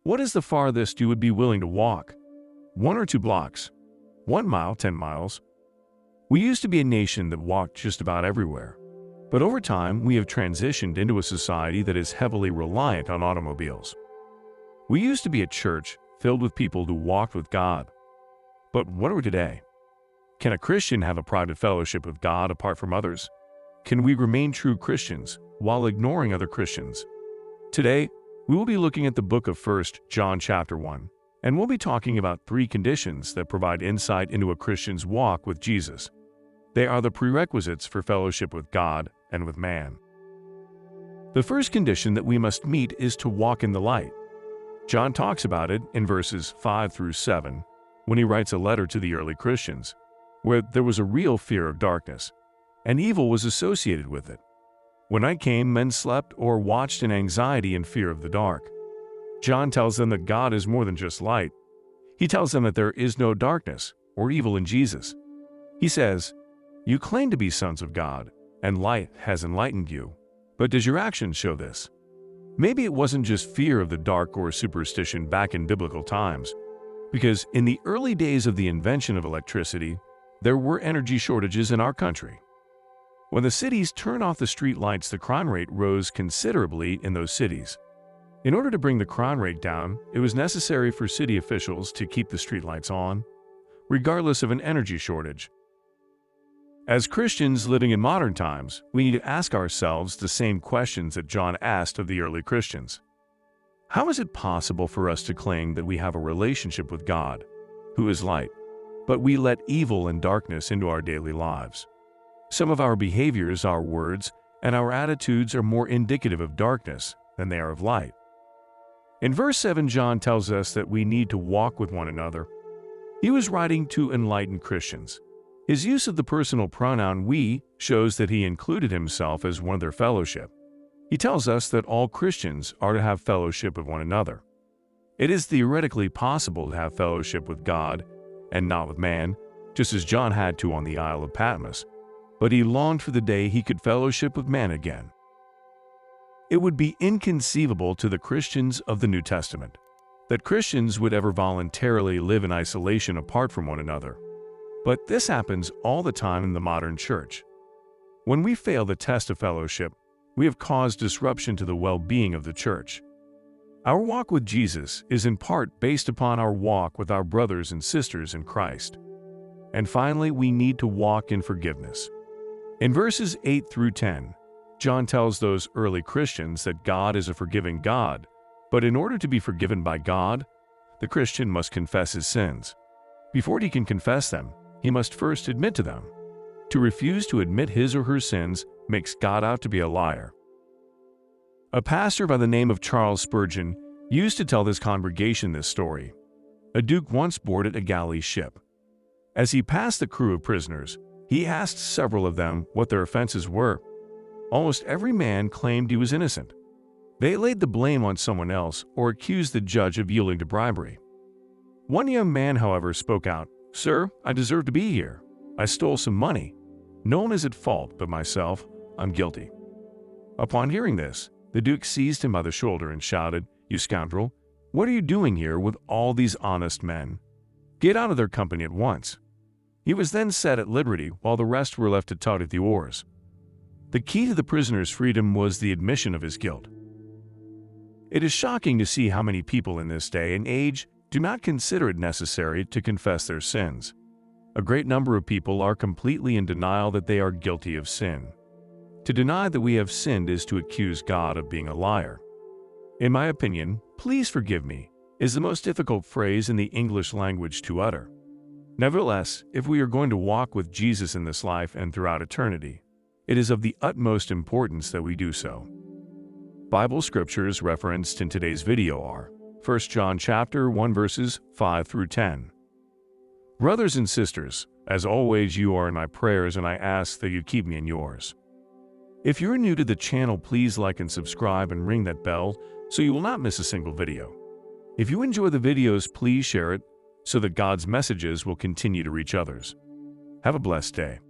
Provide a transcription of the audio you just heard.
What is the farthest you would be willing to walk? 1 or 2 blocks? 1 mile, 10 miles? We used to be a nation that walked just about everywhere. But over time, we have transitioned into a society that is heavily reliant on automobiles. We used to be a church filled with people who walked with God. But what are we today? Can a Christian have a private fellowship with God apart from others? Can we remain true Christians while ignoring other Christians? Today, we will be looking at the book of 1 John chapter 1, and we'll be talking about 3 conditions that provide insight into a Christian's walk with Jesus. They are the prerequisites for fellowship with God and with man. The first condition that we must meet is to walk in the light. John talks about it in verses 5 through 7 when he writes a letter to the early Christians, where there was a real fear of darkness, and evil was associated with it. When night came, men slept or watched in anxiety and fear of the dark. John tells them that God is more than just light. He tells them that there is no darkness or evil in Jesus. He says, "You claim to be sons of God, and light has enlightened you. But does your actions show this?" Maybe it wasn't just fear of the dark or superstition back in biblical times, because in the early days of the invention of electricity, there were energy shortages in our country. When the cities turned off the street lights, the crime rate rose considerably in those cities. In order to bring the crime rate down, it was necessary for city officials to keep the street lights on, regardless of an energy shortage. As Christians living in modern times, we need to ask ourselves the same questions that John asked of the early Christians. How is it possible for us to claim that we have a relationship with God, who is light, but we let evil and darkness into our daily lives? Some of our behaviors, our words, and our attitudes are more indicative of darkness than they are of light. In verse 7, John tells us that we need to walk with one another. He was writing to enlightened Christians. His use of the personal pronoun "we" shows that he included himself as one of their fellowship. He tells us that all Christians are to have fellowship with one another. It is theoretically possible to have fellowship with God and not with man, just as John had to on the Isle of Patmos, but he longed for the day he could fellowship with man again. It would be inconceivable to the Christians of the New Testament that Christians would ever voluntarily live in isolation apart from one another. But this happens all the time in the modern church. When we fail the test of fellowship, we have caused disruption to the well-being of the church. Our walk with Jesus is in part based upon our walk with our brothers and sisters in Christ. And finally, we need to walk in forgiveness. In verses 8 through 10, John tells those early Christians that God is a forgiving God, but in order to be forgiven by God, the Christian must confess his sins. Before he can confess them, he must first admit to them. To refuse to admit his or her sins makes God out to be a liar. A pastor by the name of Charles Spurgeon used to tell his congregation this story. A duke once boarded a galley ship. As he passed the crew of prisoners, he asked several of them what their offenses were. Almost every man claimed he was innocent. They laid the blame on someone else or accused the judge of yielding to bribery. One young man, however, spoke out, "Sir, I deserve to be here. I stole some money. No one is at fault but myself. I'm guilty." Upon hearing this, the duke seized him by the shoulder and shouted, "You scoundrel, what are you doing here with all these honest men? Get out of their company at once." He was then set at liberty while the rest were left to tug at the oars. The key to the prisoner's freedom was the admission of his guilt. It is shocking to see how many people in this day and age do not consider it necessary to confess their sins. A great number of people are completely in denial that they are guilty of sin. To deny that we have sinned is to accuse God of being a liar. In my opinion, "Please forgive me" is the most difficult phrase in the English language to utter. Nevertheless, if we are going to walk with Jesus in this life and throughout eternity, it is of the utmost importance that we do so. Bible scriptures referenced in today's video are 1 John chapter 1 verses 5 through 10. Brothers and sisters, as always you are in my prayers, and I ask that you keep me in yours. If you're new to the channel, please like and subscribe and ring that bell so you will not miss a single video. If you enjoy the videos, please share it so that God's messages will continue to reach others. Have a blessed day.